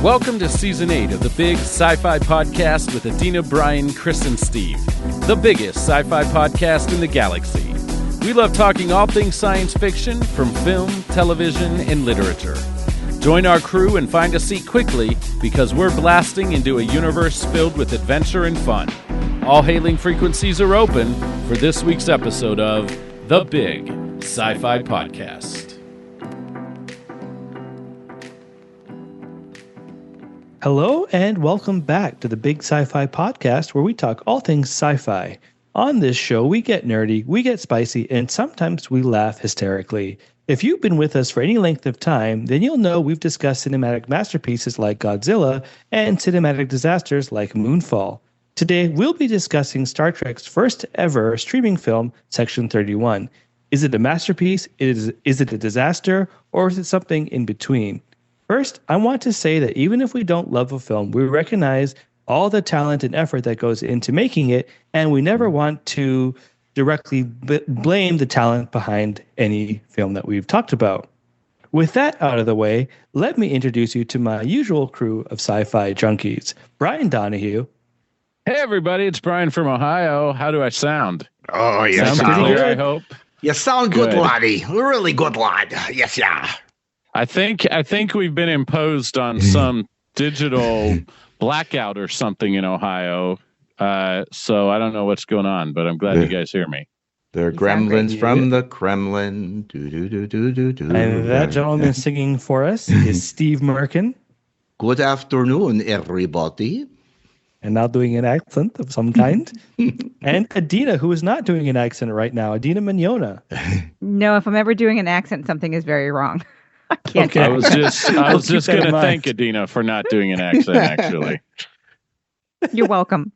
Welcome to Season 8 of the Big Sci-Fi Podcast with Adina, Brian, Cris, and Steve, the biggest sci-fi podcast in the galaxy. We love talking all things science fiction, from film, television, and literature. Join our crew and find a seat quickly, because we're blasting into a universe filled with adventure and fun. All hailing frequencies are open for this week's episode of The Big Sci-Fi Podcast. Hello and welcome back to the Big Sci-Fi Podcast, where we talk all things sci-fi. On this show, we get nerdy, we get spicy, and sometimes we laugh hysterically. If you've been with us for any length of time, then you'll know we've discussed cinematic masterpieces like Godzilla and cinematic disasters like Moonfall. Today, we'll be discussing Star Trek's first ever streaming film, Section 31. Is it a masterpiece? Is it a disaster? Or is it something in between? First, I want to say that even if we don't love a film, we recognize all the talent and effort that goes into making it, and we never want to directly blame the talent behind any film that we've talked about. With that out of the way, let me introduce you to my usual crew of sci-fi junkies. Brian Donahue. Hey everybody, it's Brian from Ohio. How do I sound? Oh, you Sound sound clear, good. I hope. You sound good, laddie. Really good, lad. Yes, yeah. I think we've been imposed on some digital blackout or something in Ohio. So I don't know what's going on, but I'm glad you guys hear me. They're gremlins from the Kremlin. Do, do, do, do, do, do. And that gentleman singing for us is Steve Merkin. Good afternoon, everybody. And now doing an accent of some kind. And Adina, who is not doing an accent right now. Adina Mignona. No, if I'm ever doing an accent, something is very wrong. I can't. Okay. I was just keep that going in to mind. thank Adina for not doing an accent, actually. You're welcome.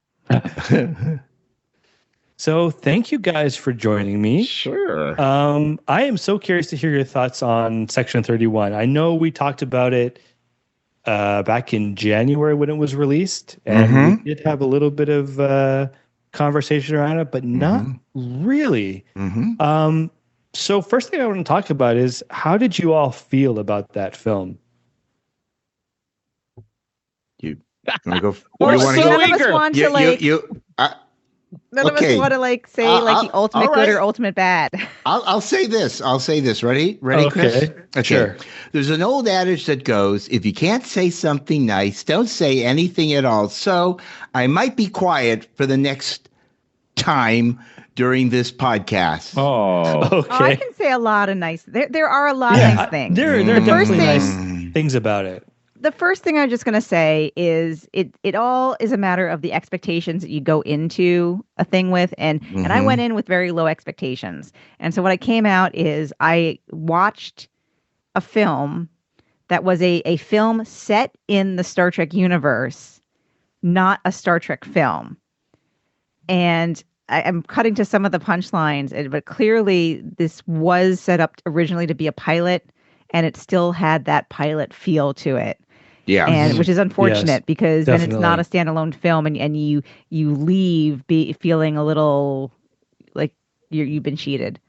So thank you guys for joining me. Sure. I am so curious to hear your thoughts on Section 31. I know we talked about it back in January when it was released, and we did have a little bit of conversation around it, but not really. So first thing I want to talk about is, how did you all feel about that film? You want to go? Well, you want to none go? of us want to like. None of okay. us want to like say like the ultimate all good right. or ultimate bad. I'll say this. Ready, Chris? Okay. Sure. There's an old adage that goes, if you can't say something nice, don't say anything at all. So I might be quiet for the next time during this podcast. Oh, Okay. Oh, I can say a lot of nice. There are a lot of nice things. There are The first definitely thing- nice things about it. The first thing I'm just going to say is it all is a matter of the expectations that you go into a thing with. And I went in with very low expectations. And so what I came out is I watched a film that was a film set in the Star Trek universe, not a Star Trek film. And I'm cutting to some of the punchlines, but clearly this was set up originally to be a pilot, and it still had that pilot feel to it. Yeah. And which is unfortunate, Yes, because then it's not a definitely. standalone film, and you leave feeling a little like you've been cheated.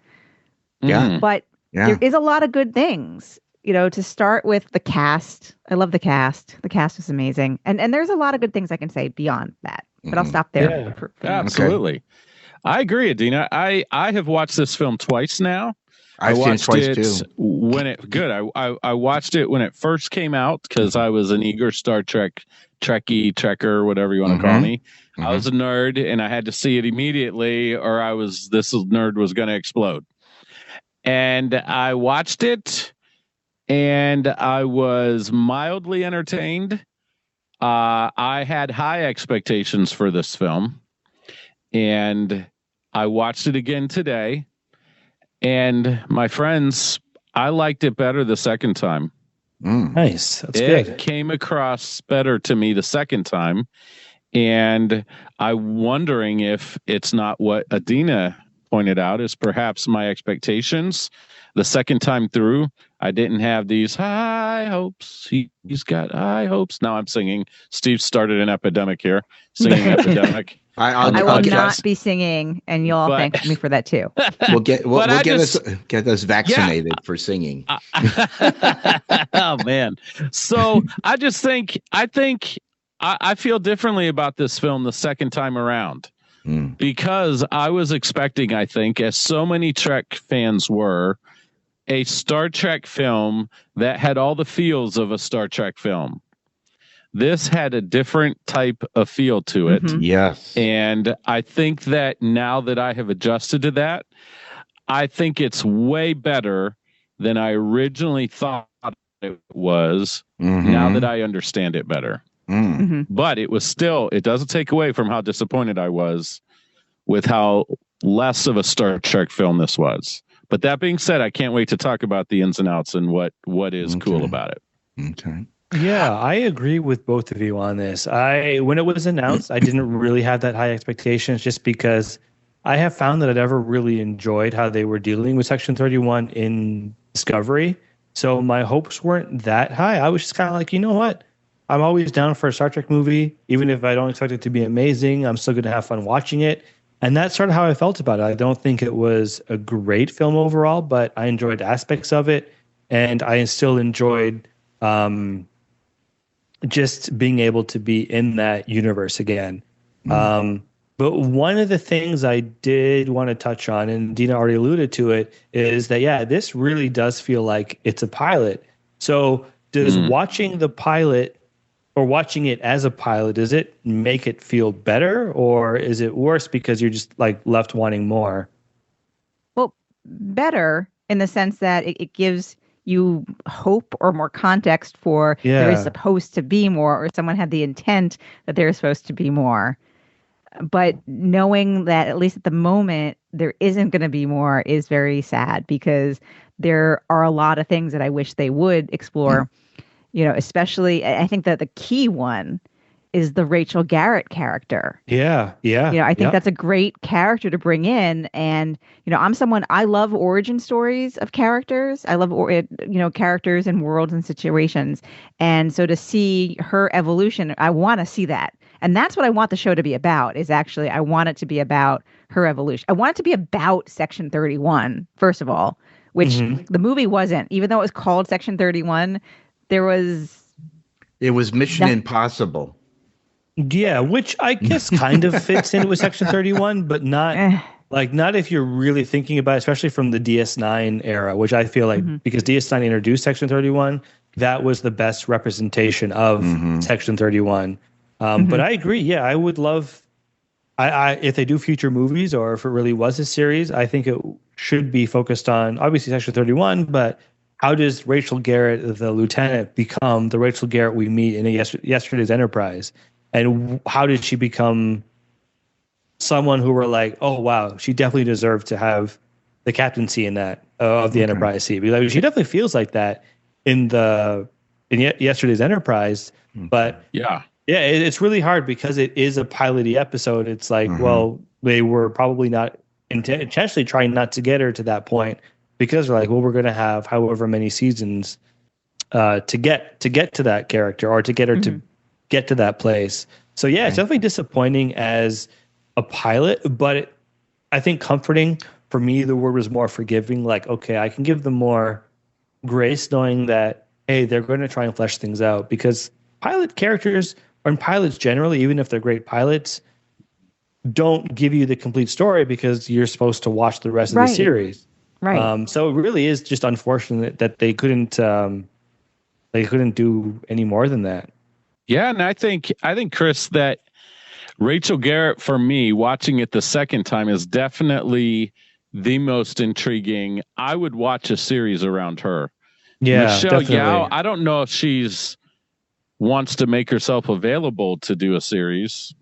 Yeah. But there is a lot of good things. To start with the cast. I love the cast. The cast is amazing. And there's a lot of good things I can say beyond that. But I'll stop there. Yeah. for absolutely. I agree, Adina. I have watched this film twice now. I've seen it twice too. When I watched it when it first came out, because I was an eager Star Trekker, whatever you want to call me. I was a nerd, and I had to see it immediately, or this nerd was going to explode. And I watched it, and I was mildly entertained. I had high expectations for this film, and I watched it again today. And my friends, I liked it better the second time. Nice. That's It good. came across better to me the second time. And I'm wondering if it's not what Adina pointed out, is perhaps my expectations. The second time through, I didn't have these high hopes. He's got high hopes. Now I'm singing. Steve started an epidemic here, singing epidemic. I will not be singing, and you'll all thank me for that too. We'll get us vaccinated for singing. Oh man! So I feel differently about this film the second time around because I was expecting, I think, as so many Trek fans were, a Star Trek film that had all the feels of a Star Trek film. This had a different type of feel to it. Mm-hmm. Yes. And I think that now that I have adjusted to that, I think it's way better than I originally thought it was now that I understand it better. But it doesn't take away from how disappointed I was with how less of a Star Trek film this was. But that being said, I can't wait to talk about the ins and outs and what is cool about it. Okay. Yeah, I agree with both of you on this. When it was announced, I didn't really have that high expectations just because I have found that I'd never really enjoyed how they were dealing with Section 31 in Discovery. So my hopes weren't that high. I was just kind of like, you know what? I'm always down for a Star Trek movie. Even if I don't expect it to be amazing, I'm still going to have fun watching it. And that's sort of how I felt about it. I don't think it was a great film overall, but I enjoyed aspects of it. And I still enjoyed just being able to be in that universe again. But one of the things I did want to touch on, and Dina already alluded to it, is that, yeah, this really does feel like it's a pilot. So does watching the pilot or watching it as a pilot, does it make it feel better, or is it worse because you're just like left wanting more? Well, better in the sense that it gives you hope or more context for there is supposed to be more, or someone had the intent that there's supposed to be more. But knowing that at least at the moment there isn't going to be more is very sad, because there are a lot of things that I wish they would explore. You know, especially I think that the key one is the Rachel Garrett character. Yeah. You know, I think that's a great character to bring in. And, you know, I love origin stories of characters. I love, characters and worlds and situations. And so to see her evolution, I want to see that. And that's what I want the show to be about, is actually, I want it to be about her evolution. I want it to be about Section 31, first of all, which the movie wasn't. Even though it was called Section 31, it was Mission Impossible. Yeah, which I guess kind of fits in with Section 31, but not not if you're really thinking about it, especially from the DS9 era, which I feel like because DS9 introduced Section 31, that was the best representation of Section 31. But I agree. Yeah, I would love if they do future movies, or if it really was a series, I think it should be focused on obviously Section 31, but how does Rachel Garrett, the lieutenant, become the Rachel Garrett we meet in yesterday's Enterprise? And how did she become someone who we're like, oh, wow, she definitely deserved to have the captaincy in that of the Enterprise C? Because she definitely feels like that in yesterday's Enterprise. But it's really hard because it is a pilot-y episode. It's like, well, they were probably not intentionally trying not to get her to that point, because they're like, well, we're going to have however many seasons to get to that character, or to get her to get to that place. So yeah, it's definitely disappointing as a pilot, but I think comforting for me. The word was more forgiving. Like, okay, I can give them more grace, knowing that, hey, they're going to try and flesh things out, because pilot characters, or pilots generally, even if they're great pilots, don't give you the complete story because you're supposed to watch the rest of the series. Right. So it really is just unfortunate that they couldn't do any more than that. Yeah, and I think Chris, that Rachel Garrett, for me, watching it the second time, is definitely the most intriguing. I would watch a series around her. Yeah, Michelle definitely. Yeoh, I don't know if she's wants to make herself available to do a series.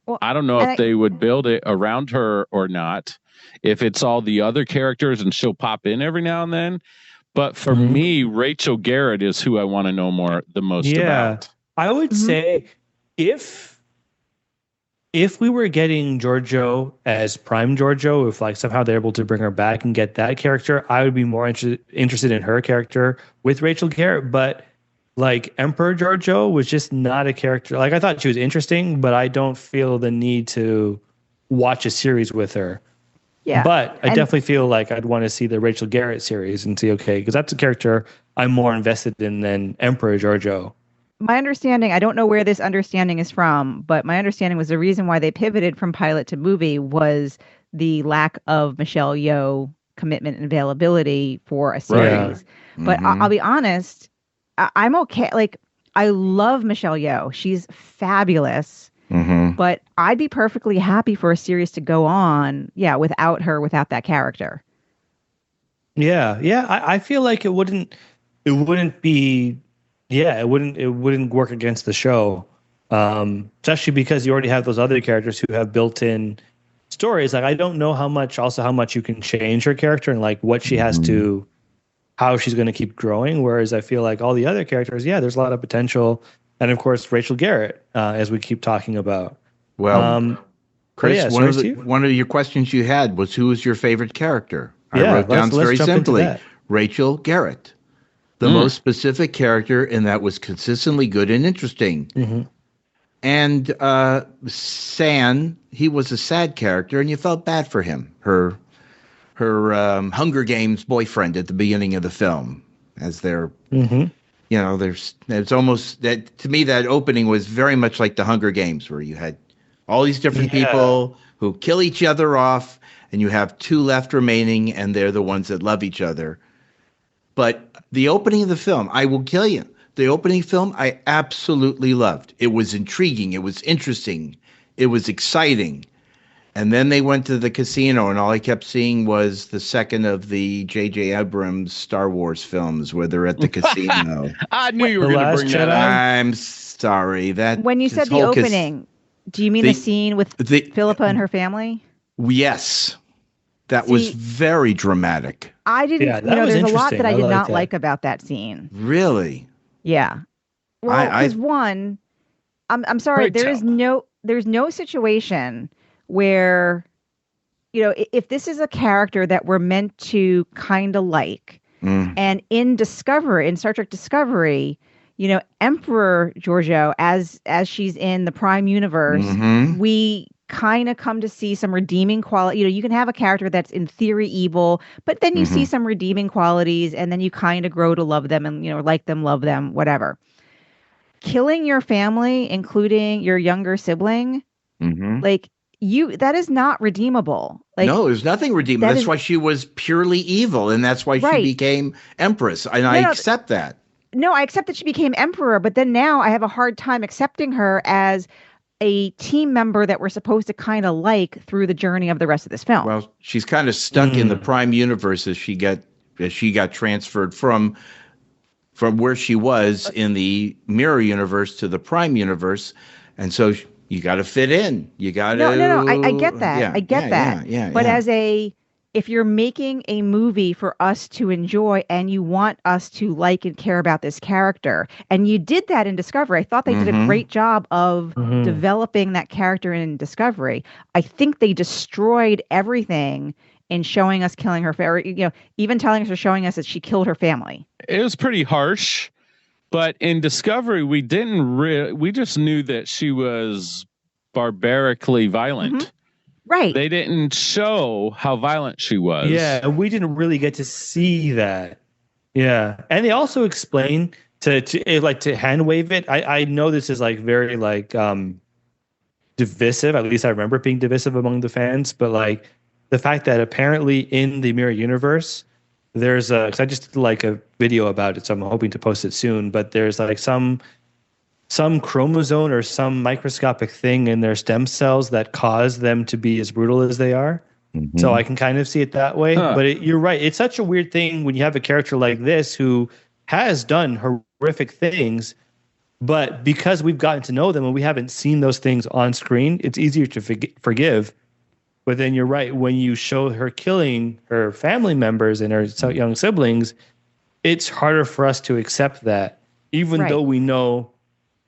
Well, I don't know if they would build it around her or not. If it's all the other characters and she'll pop in every now and then. But for me, Rachel Garrett is who I want to know the most about. I would say if if we were getting Giorgio as Prime Giorgio, if like somehow they're able to bring her back and get that character, I would be more interested in her character with Rachel Garrett. But like Emperor Giorgio was just not a character. Like I thought she was interesting, but I don't feel the need to watch a series with her. Yeah. But I definitely feel like I'd want to see the Rachel Garrett series and see, okay, because that's a character I'm more invested in than Emperor Giorgio. My understanding, I don't know where this understanding is from, but my understanding was the reason why they pivoted from pilot to movie was the lack of Michelle Yeoh commitment and availability for a series. Right. But I'll be honest, I'm okay. Like, I love Michelle Yeoh. She's fabulous. But I'd be perfectly happy for a series to go on, without her, without that character. Yeah. I feel like it wouldn't be. Yeah, it wouldn't work against the show, especially because you already have those other characters who have built-in stories. Like I don't know how much you can change her character and like what she has to, how she's going to keep growing. Whereas I feel like all the other characters, there's a lot of potential, and of course Rachel Garrett, as we keep talking about. Well, Chris, one of your questions you had was who was your favorite character? I wrote down very simply Rachel Garrett. The most specific character, and that was consistently good and interesting. And San, he was a sad character, and you felt bad for him. Her Hunger Games boyfriend at the beginning of the film, as they're, there's almost that to me that opening was very much like the Hunger Games, where you had all these different people who kill each other off, and you have two left remaining, and they're the ones that love each other. But the opening of the film, I will tell you, the opening film I absolutely loved. It was intriguing. It was interesting. It was exciting. And then they went to the casino, and all I kept seeing was the second of the J.J. Abrams Star Wars films where they're at the casino. I knew you were going to bring that up. I'm sorry. When you said the opening, do you mean the scene with Philippa and her family? Yes. That was very dramatic. I didn't. There's a lot that I did not like about that scene. Really? Yeah. Well, because one, I'm sorry. There's no situation where, if this is a character that we're meant to kind of like, and in Star Trek Discovery, Emperor Giorgio, as she's in the Prime universe, we kind of come to see some redeeming quality. You can have a character that's in theory evil, but then you see some redeeming qualities, and then you kind of grow to love them and like them, love them, whatever. Killing your family, including your younger sibling, that is not redeemable. No, there's nothing redeemable. That's why she was purely evil, and that's why she became empress. And I accept that. No, I accept that she became emperor, but then now I have a hard time accepting her as a team member that we're supposed to kind of like through the journey of the rest of this film. Well, she's kind of stuck in the Prime universe as she got transferred from where she was in the Mirror universe to the Prime universe, and so you got to fit in. You got to. No. I get that. I get that. But if you're making a movie for us to enjoy and you want us to like and care about this character, and you did that in Discovery, I thought they did a great job of developing that character in Discovery. I think they destroyed everything in showing us killing her, even telling us or showing us that she killed her family. It was pretty harsh, but in Discovery, we didn't we just knew that she was barbarically violent. Right. They didn't show how violent she was. Yeah, we didn't really get to see that. Yeah. And they also explain to hand wave it. I know this is like very divisive. At least I remember it being divisive among the fans, but like the fact that apparently in the Mirror universe, there's cause I just did like a video about it, so I'm hoping to post it soon, but there's like some chromosome or some microscopic thing in their stem cells that cause them to be as brutal as they are. So I can kind of see it that way. But you're right. It's such a weird thing when you have a character like this who has done horrific things, but because we've gotten to know them and we haven't seen those things on screen, it's easier to forgive. But then you're right. When you show her killing her family members and her young siblings, it's harder for us to accept that, even though we know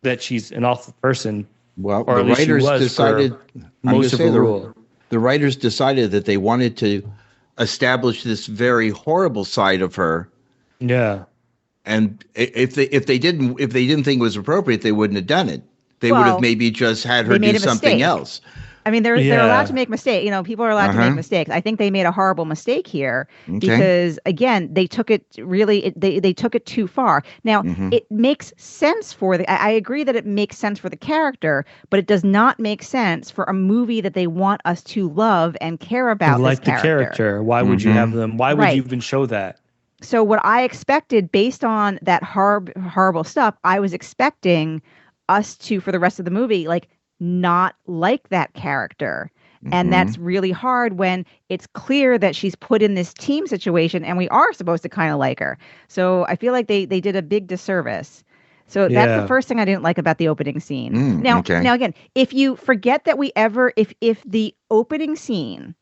that she's an awful person Well, or the at least she writers was decided. for I'm most gonna of say a rule. the writers decided that they wanted to establish this very horrible side of her. Yeah. And if they didn't think it was appropriate, they wouldn't have done it. They would have Well, maybe just had her they made do a something mistake. else. I mean, they're allowed to Yeah. make mistakes. People are allowed to make mistakes. I think they made a horrible mistake here Okay. because, again, they took it really. They took it too far. Now, it makes sense for the. I agree that it makes sense for the character, but it does not make sense for a movie that they want us to love and care about. And this like the character. Why would you have them? Why would Right. you even show that? So what I expected based on that horrible stuff, I was expecting us to, for the rest of the movie, like not like that character. And that's really hard when it's clear that she's put in this team situation and we are supposed to kind of like her. So I feel like they did a big disservice. So that's the first thing I didn't like about the opening scene. Now again, if you forget that if the opening scene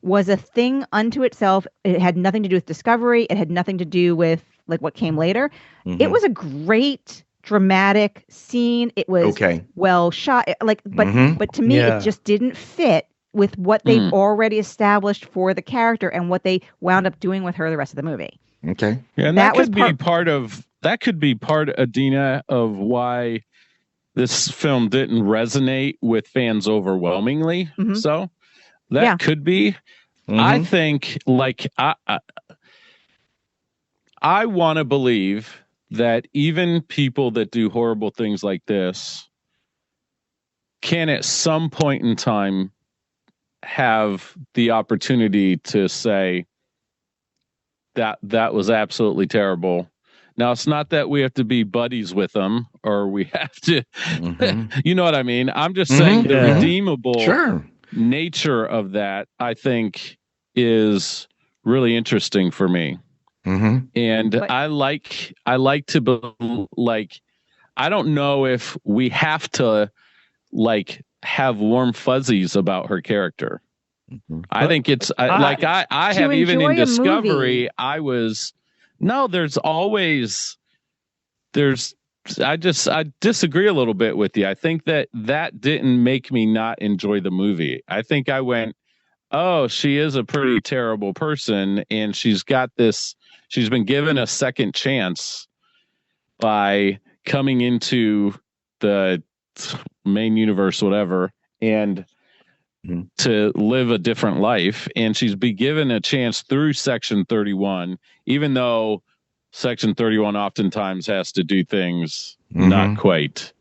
was a thing unto itself, it had nothing to do with discovery, it had nothing to do with like what came later. It was a great dramatic scene. It was well shot. But to me, it just didn't fit with what they've already established for the character and what they wound up doing with her the rest of the movie. Okay. Yeah, and that could be part, Adina, of why this film didn't resonate with fans overwhelmingly. So that could be. I think, like, I want to believe that even people that do horrible things like this can at some point in time have the opportunity to say that was absolutely terrible. Now, it's not that we have to be buddies with them or we have to, you know what I mean? I'm just saying the redeemable nature of that, I think, is really interesting for me. And I like to like, I don't know if we have to like have warm fuzzies about her character. I think it's like I have even in Discovery, I disagree a little bit with you. I think that didn't make me not enjoy the movie. I think I went, oh, she is a pretty terrible person and she's been given a second chance by coming into the main universe, whatever, and to live a different life. And she's been given a chance through Section 31, even though Section 31 oftentimes has to do things not quite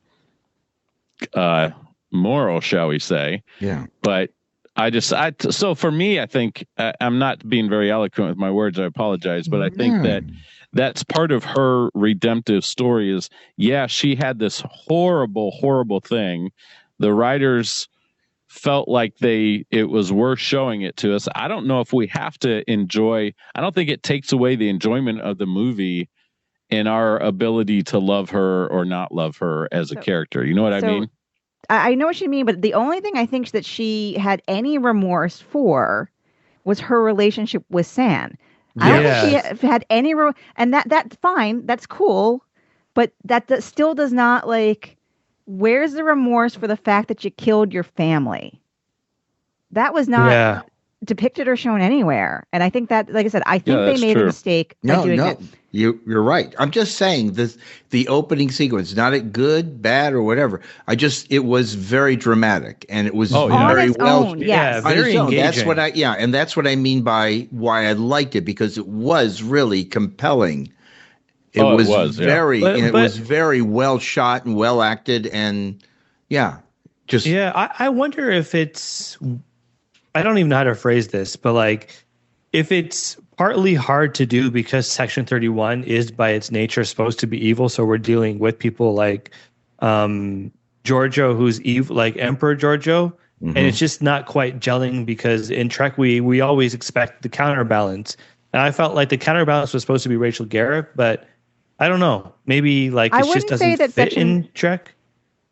moral, shall we say. Yeah. But so for me, I think I'm not being very eloquent with my words. I apologize, but I think that's part of her redemptive story is, she had this horrible, horrible thing. The writers felt like it was worth showing it to us. I don't know if we have to enjoy. I don't think it takes away the enjoyment of the movie and our ability to love her or not love her as a character. You know what I mean? I know what you mean, but the only thing I think that she had any remorse for was her relationship with San. I don't think she had any, and that's fine, that's cool, but that still does not, like, where's the remorse for the fact that you killed your family? That was not depicted or shown anywhere, and I think that, like I said, I think they made a mistake by doing it. You're right. I'm just saying the opening sequence, not it good, bad, or whatever. It was very dramatic and it was very well. Very engaging. That's what I mean by why I liked it, because it was really compelling. It was very well shot and well acted, and I wonder if it's, I don't even know how to phrase this, but like, if it's partly hard to do because Section 31 is by its nature supposed to be evil, so we're dealing with people like Giorgio, who's evil, like Emperor Giorgio, and it's just not quite gelling because in Trek we always expect the counterbalance, and I felt like the counterbalance was supposed to be Rachel Garrett, but I don't know, maybe like it just doesn't fit in Trek.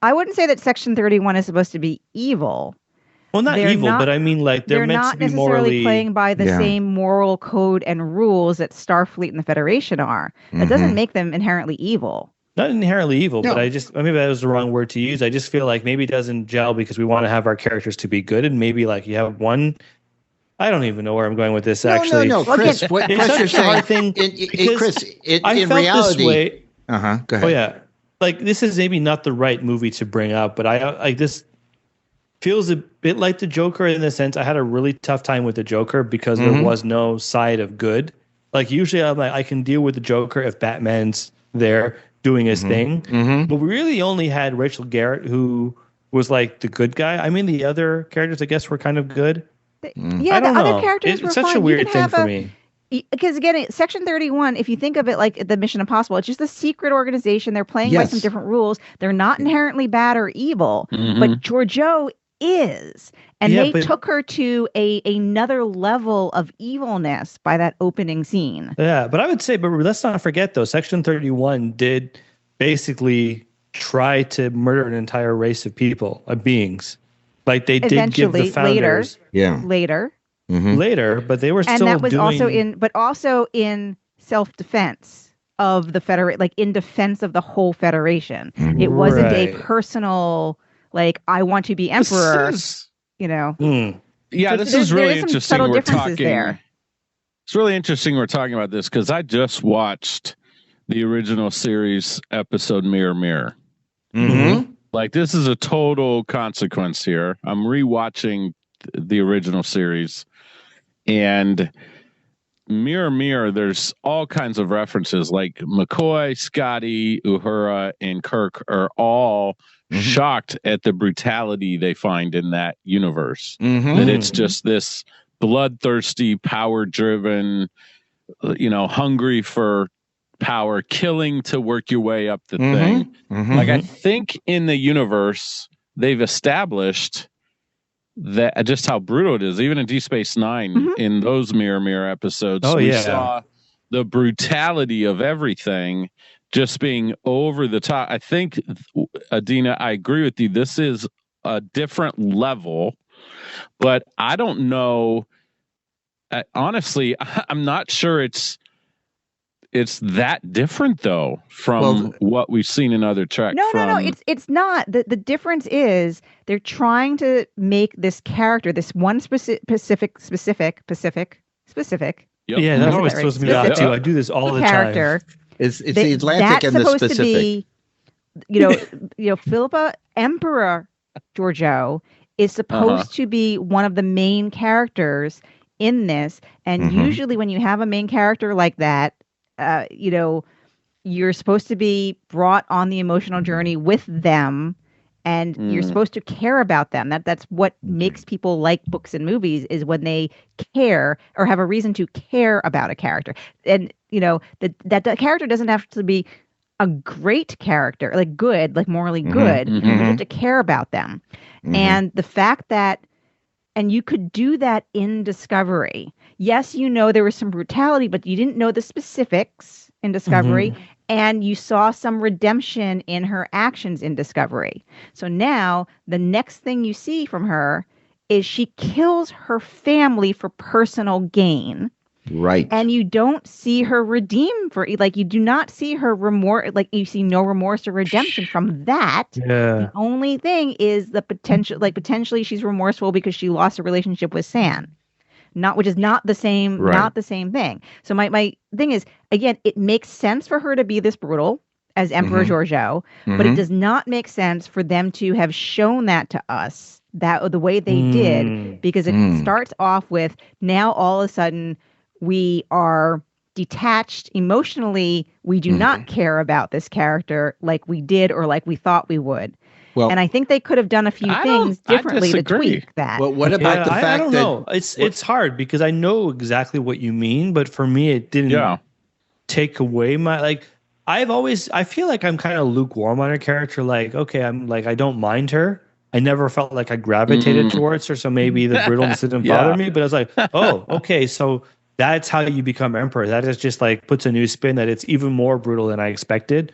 I wouldn't say that Section 31 is supposed to be evil. Well, not evil, but I mean, like, they're meant to be morally... not necessarily playing by the same moral code and rules that Starfleet and the Federation are. That doesn't make them inherently evil. not inherently evil, No. but maybe that was the wrong word to use. I just feel like maybe it doesn't gel because we want to have our characters to be good, and maybe like you have one. I don't even know where I'm going with this. Actually, No, Chris. What it's Chris, you're such a hard saying, thing. Chris, I in felt reality, this way. Go ahead. Oh yeah, like this is maybe not the right movie to bring up, but I like this feels a bit like the Joker in the sense I had a really tough time with the Joker because there was no side of good. Like usually I'm like I can deal with the Joker if Batman's there doing his thing, but we really only had Rachel Garrett who was like the good guy. I mean the other characters I guess were kind of good. Yeah, the other characters were it's such fine. a weird thing for me. Because again, Section 31, if you think of it like the Mission Impossible, it's just a secret organization. They're playing by some different rules. They're not inherently bad or evil, but Georgiou is. And they took her to another level of evilness by that opening scene. Yeah, but I would say, but let's not forget though, Section 31 did basically try to murder an entire race of people, of beings. Like they did give the founders later, but they were still and that was also in self-defense of the Federation, like in defense of the whole Federation. It wasn't a personal, like I want to be emperor. Yeah, so this is really interesting. We're talking there. It's really interesting we're talking about this because I just watched the original series episode Mirror Mirror. Like this is a total consequence here. I'm rewatching the original series, and Mirror Mirror, there's all kinds of references. Like McCoy, Scotty, Uhura, and Kirk are all shocked at the brutality they find in that universe. That it's just this bloodthirsty, power-driven, hungry for power, killing to work your way up the thing. Like I think in the universe they've established that just how brutal it is. Even in Deep Space Nine, in those Mirror Mirror episodes, we saw the brutality of everything just being over the top. I think, Adina, I agree with you. This is a different level, but I don't know. Honestly, I'm not sure it's that different though from what we've seen in other Trek. No. It's not. The difference is they're trying to make this character, this one specific. Yep. Yeah, that's always supposed to be that too. I do this all the character. time. It's the Atlantic and the Pacific. To be, Philippa Emperor Georgiou is supposed to be one of the main characters in this, and usually when you have a main character like that, you're supposed to be brought on the emotional journey with them, and you're supposed to care about them. That's what makes people like books and movies, is when they care or have a reason to care about a character. And that character doesn't have to be a great character, like good, like morally good. You have to care about them. And the fact that, and you could do that in Discovery. Yes, there was some brutality, but you didn't know the specifics in Discovery. And you saw some redemption in her actions in Discovery. So now the next thing you see from her is she kills her family for personal gain. Right. And you don't see her redeem you do not see her remorse, like you see no remorse or redemption from that. Yeah. The only thing is the potential, potentially she's remorseful because she lost a relationship with San. Which is not the same, not the same thing. So my thing is, again, it makes sense for her to be this brutal as Emperor Georgiou, but it does not make sense for them to have shown that to us the way they did, because it starts off with, now all of a sudden we are detached emotionally. We do not care about this character like we did or like we thought we would. Well, and I think they could have done a few things differently to tweak that. Well, what about the fact I don't know. It's hard because I know exactly what you mean, but for me, it didn't take away my I feel like I'm kind of lukewarm on her character. Like, okay, I'm like, I don't mind her. I never felt like I gravitated towards her, so maybe the brittleness didn't bother me. But I was like, oh, okay, so that's how you become emperor. That is just like puts a new spin that it's even more brutal than I expected.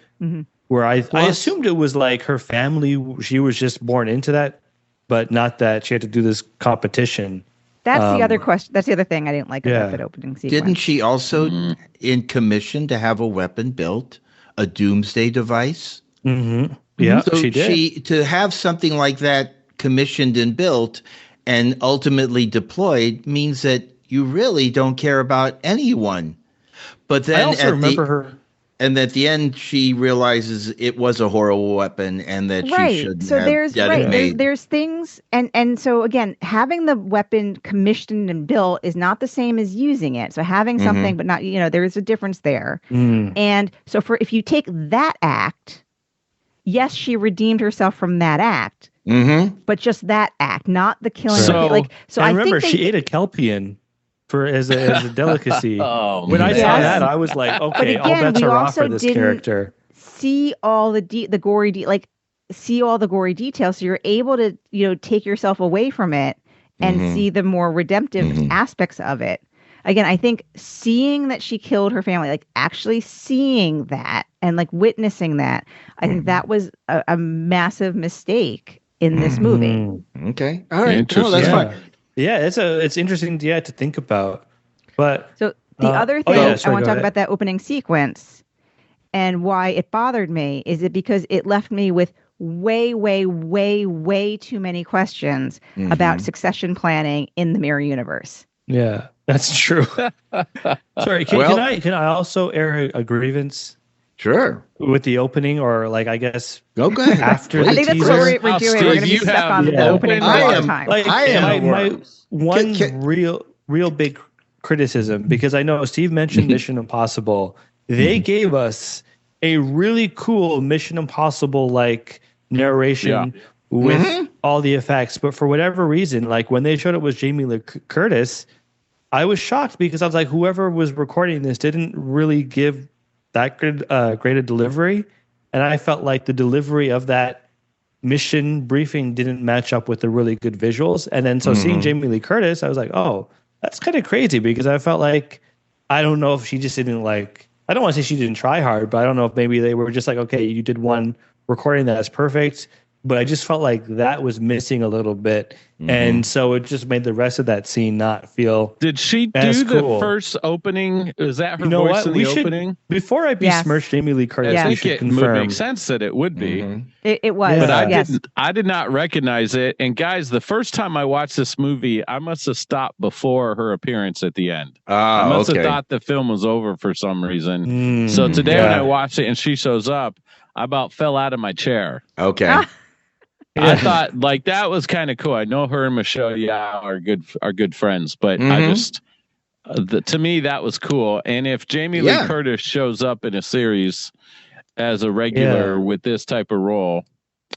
Where I assumed it was like her family, she was just born into that, but not that she had to do this competition. That's the other question. That's the other thing I didn't like about that opening sequence. Didn't she also in commission to have a weapon built a doomsday device. Mm-hmm. Yeah, So she did. to have something like that commissioned and built and ultimately deployed means that you really don't care about anyone. But I then also remember her. and at the end, she realizes it was a horrible weapon and that she Right. shouldn't So have there's had it made. there's things and so again, having the weapon commissioned and built is not the same as using it. So having something but not, there is a difference there. Mm. And so if you take that act, yes, she redeemed herself from that act. But just that act, not the killing. So I remember she ate a kelpian as a delicacy. Oh, when I man. saw that, I was like, okay, all bets are off for this character. See all the gory see all the gory details, so you're able to take yourself away from it and see the more redemptive aspects of it. Again, I think seeing that she killed her family, like actually seeing that and like witnessing that, I think that was a massive mistake in this movie. Okay, all right, interesting. that's fine. Yeah, it's interesting, to think about. But so the other thing sorry, I want to talk ahead. about that opening sequence and why it bothered me is it because it left me with way, way, way, way too many questions about succession planning in the Mirror Universe. Yeah, that's true. Sorry, can I also air a grievance? Sure. With the opening, or like I guess okay. after I think the that's teaser. what we're doing. Steve, we're going to be stuck on the opening all the time. My one real big criticism, because I know Steve mentioned Mission Impossible. They gave us a really cool Mission Impossible like narration with all the effects, but for whatever reason, like when they showed it was Jamie Lee Curtis, I was shocked because I was like, whoever was recording this didn't really give that great a delivery, and I felt like the delivery of that mission briefing didn't match up with the really good visuals. And then so seeing Jamie Lee Curtis, I was like, oh, that's kind of crazy, because I felt like, I don't know if she just didn't like, I don't want to say she didn't try hard, but I don't know if maybe they were just like, okay, you did one recording that's perfect. But I just felt like that was missing a little bit. And so it just made the rest of that scene not feel Did she do the first opening? Is that her voice in the opening? Before I besmirch Jamie Lee Curtis, I we think should it confirm. would make sense that it would be. It was. But I did not recognize it. And guys, the first time I watched this movie, I must have stopped before her appearance at the end. I must have thought the film was over for some reason. So today when I watched it and she shows up, I about fell out of my chair. Okay. I thought like that was kind of cool. I know her and Michelle Yeoh are good friends, but I just to me that was cool. And if Jamie Lee Curtis shows up in a series as a regular with this type of role,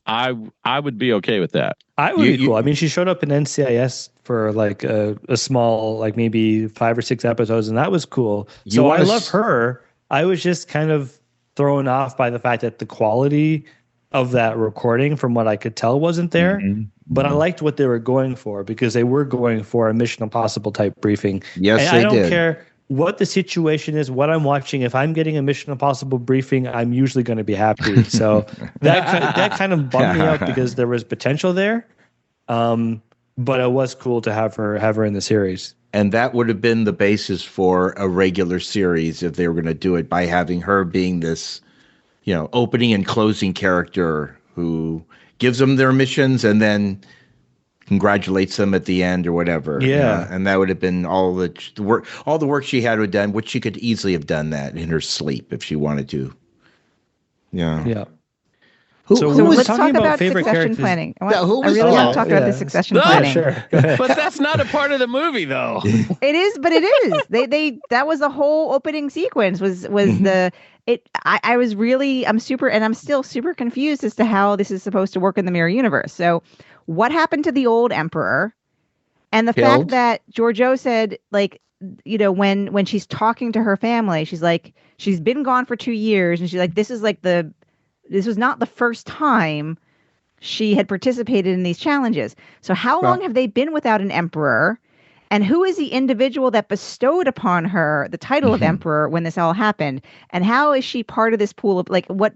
I would be okay with that. I would be cool. I mean, she showed up in NCIS for like a small, like maybe 5 or 6 episodes, and that was cool. So I love her. I was just kind of thrown off by the fact that the quality of that recording, from what I could tell, wasn't there. But I liked what they were going for, because they were going for a Mission Impossible type briefing. Yes, and I don't care what the situation is, what I'm watching. If I'm getting a Mission Impossible briefing, I'm usually going to be happy. So that kind of bummed me out, because there was potential there. But it was cool to have her in the series. And that would have been the basis for a regular series if they were going to do it, by having her being this, opening and closing character who gives them their missions and then congratulates them at the end or whatever. Yeah. And that would have been all the work she had done, which she could easily have done that in her sleep if she wanted to. Yeah. Yeah. So let's talk about succession planning. I really want to talk about the succession planning. Sure. But that's not a part of the movie, though. It is, but it is. They that was the whole opening sequence. I'm still super confused as to how this is supposed to work in the Mirror Universe. So, what happened to the old Emperor? And the fact that Giorgio said, like, when she's talking to her family, she's like, she's been gone for 2 years, and she's like, this was not the first time she had participated in these challenges. So how long have they been without an emperor? And who is the individual that bestowed upon her the title of emperor when this all happened? And how is she part of this pool of, like, what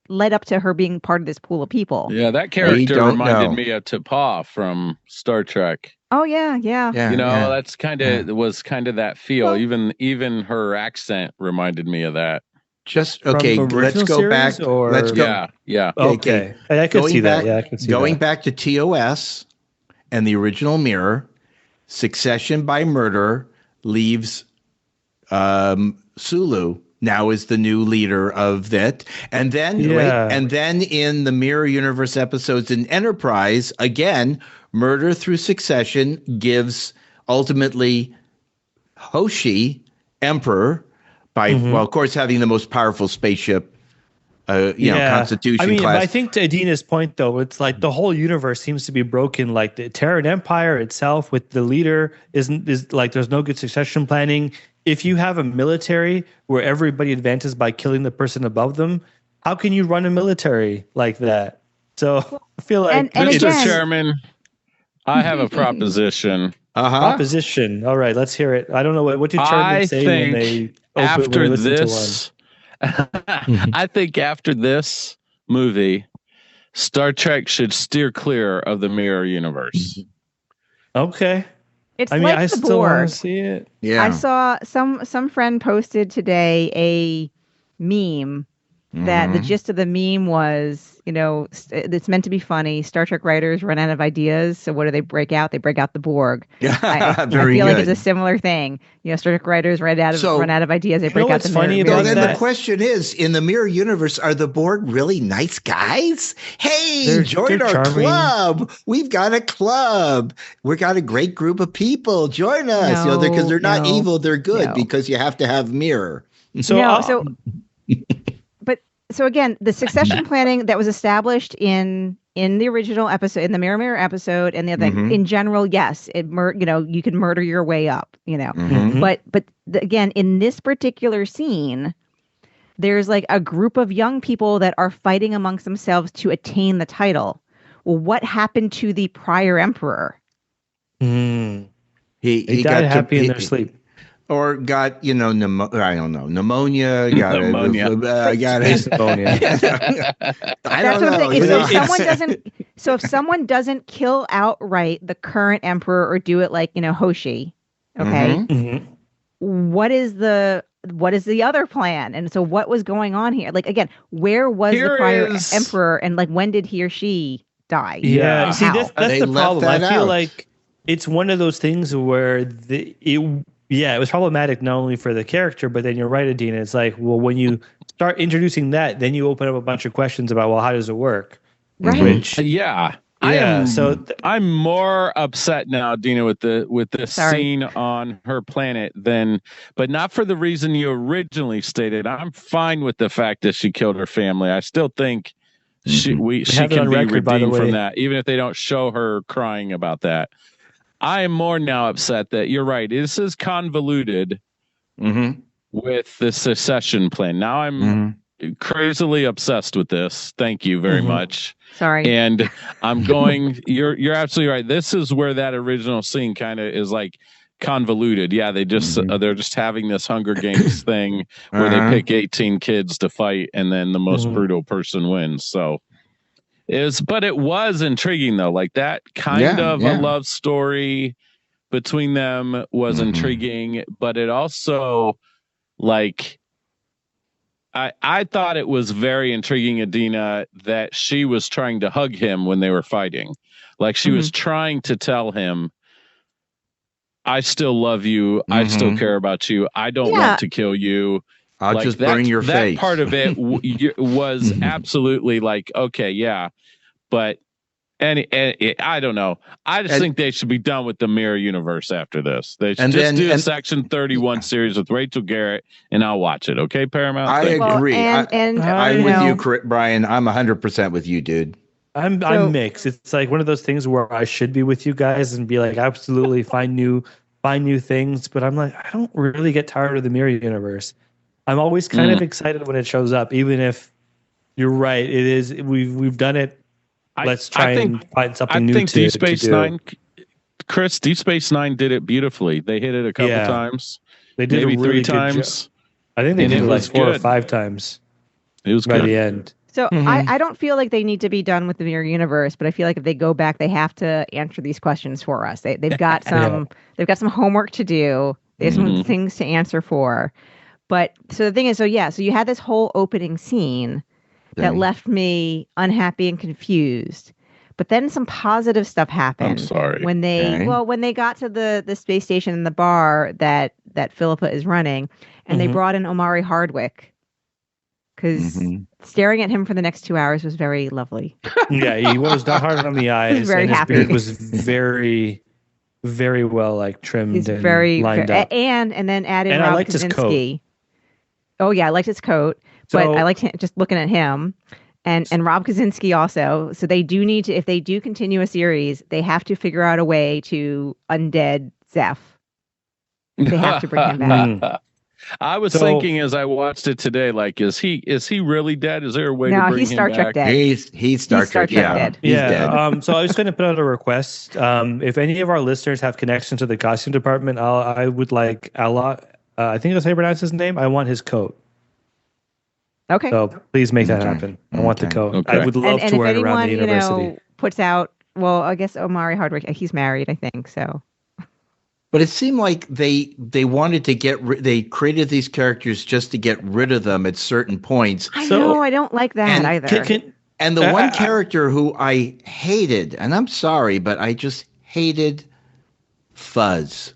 led up to her being part of this pool of people? Yeah, that character reminded me of T'Pau from Star Trek. Oh yeah. That's kind of that feel. Well, even her accent reminded me of that. Just okay. From Let's original go back. series, or Let's go. Yeah. Okay, I could see that. Yeah, I could see Going that. back to TOS and the original Mirror, succession by murder leaves Sulu now is the new leader of that. And then and then in the Mirror Universe episodes in Enterprise, again, murder through succession gives ultimately Hoshi Emperor by well, of course, having the most powerful spaceship Constitution I mean, class. I think to Adina's point, though, it's like the whole universe seems to be broken. Like the Terran Empire itself, with the leader, is like there's no good succession planning. If you have a military where everybody advances by killing the person above them, how can you run a military like that? So I feel like Mr. Chairman, I have a proposition. Proposition. All right, let's hear it. I don't know what do chairmen say when they listen to one. I think after this movie, Star Trek should steer clear of the Mirror Universe. Okay. It's I mean, like I the still Borg. want to see it. Yeah. I saw some friend posted today a meme that the gist of the meme was, it's meant to be funny. Star Trek writers run out of ideas, so what do they break out? They break out the Borg. I feel like it's a similar thing. Star Trek writers run out of ideas. They break out the funny mirror. about Then that? the question is, in the Mirror Universe, are the Borg really nice guys? Hey, join our charming. club. We've got a club. We got a great group of people. Join us. Because they're not evil. They're good because you have to have mirror. So again, the succession planning that was established in the original episode, in the Mirror episode, and the other in general, yes, you can murder your way up, But again, in this particular scene, there's like a group of young people that are fighting amongst themselves to attain the title. Well, what happened to the prior emperor? He He died got happy in their sleep. Or got, I don't know, pneumonia. Got pneumonia. I got pneumonia. I don't know. So if someone doesn't kill outright the current emperor or do it like Hoshi, okay, what is the other plan? And so what was going on here? Like again, where was the prior emperor, and like when did he or she die? Yeah, see, that's the problem. I feel like it's one of those things where it was problematic not only for the character, but then you're right, Adina. It's like, well, when you start introducing that, then you open up a bunch of questions about, well, how does it work? Right. I'm more upset now, Dina, with this scene on her planet but not for the reason you originally stated. I'm fine with the fact that she killed her family. I still think she can be redeemed from that, even if they don't show her crying about that. I am more now upset that you're right. This is convoluted with the secession plan. Now I'm crazily obsessed with this. Thank you very much. Sorry. And I'm going, you're absolutely right. This is where that original scene kind of is like convoluted. Yeah, they're just having this Hunger Games thing where they pick 18 kids to fight and then the most brutal person wins. So but it was intriguing though. Like that kind of a love story between them was intriguing, but it also like I thought it was very intriguing, Adina, that she was trying to hug him when they were fighting. Like she was trying to tell him, I still love you. I still care about you. I don't want to kill you. I'll just burn your face. That part of it was absolutely like, okay, yeah. But I don't know. I just think they should be done with the Mirror Universe after this. They should do a Section 31 series with Rachel Garrett, and I'll watch it. Okay, Paramount? I agree. I'm with you, Brian. I'm 100% with you, dude. I'm mixed. It's like one of those things where I should be with you guys and be like, absolutely find new things. But I'm like, I don't really get tired of the Mirror Universe. I'm always kind of excited when it shows up, even if you're right. It is. We've done it. Let's try and find something new. I think Deep Space Nine, Cris, Deep Space Nine did it beautifully. They hit it a couple times. They did maybe three times. I think they did it like 4 or 5 times. It was by good. the end. So I don't feel like they need to be done with the Mirror Universe, but I feel like if they go back, they have to answer these questions for us. They've got some homework to do. They have some things to answer for. But so the thing is, so you had this whole opening scene that left me unhappy and confused. But then some positive stuff happened. I'm sorry. When they got to the space station and the bar that Philippa is running, and they brought in Omari Hardwick, because staring at him for the next 2 hours was very lovely. Yeah, he was not hard on the eyes. He was very and his happy. beard was very, very well like trimmed He's and very lined up. And then add in And Rob I liked his Kaczynski. coat. Oh yeah, I liked his coat, but I liked just looking at him. And Rob Kaczynski also. So they do need to, if they do continue a series, they have to figure out a way to undead Zeph. They have to bring him back. I was thinking as I watched it today, like, is he really dead? Is there a way to bring him back? No, he's Star Trek dead. He's Star Trek dead. He's dead. So I was going to put out a request. If any of our listeners have connections to the costume department, I would like Alok. I think that's how you pronounce his name. I want his coat. Okay. So please make that happen. I want the coat. Okay. I would love to wear it around the university. You know, puts out, well, I guess Omari Hardwick, he's married, I think, so. But it seemed like they wanted to they created these characters just to get rid of them at certain points. I know, I don't like that either. And the one character who I hated, and I'm sorry, but I just hated Fuzz.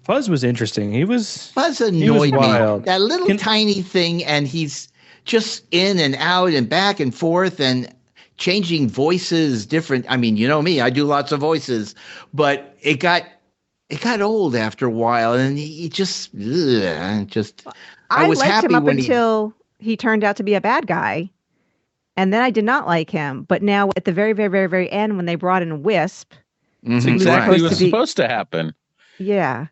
Fuzz was interesting. Fuzz annoyed me. Wild. That little tiny thing, and he's just in and out and back and forth and changing voices, different. I mean, you know me, I do lots of voices, but it got old after a while, and he just. I was liked happy him up when until he turned out to be a bad guy, and then I did not like him. But now at the very, very, very, very end, when they brought in Wisp, that's exactly what was supposed to happen. Yeah.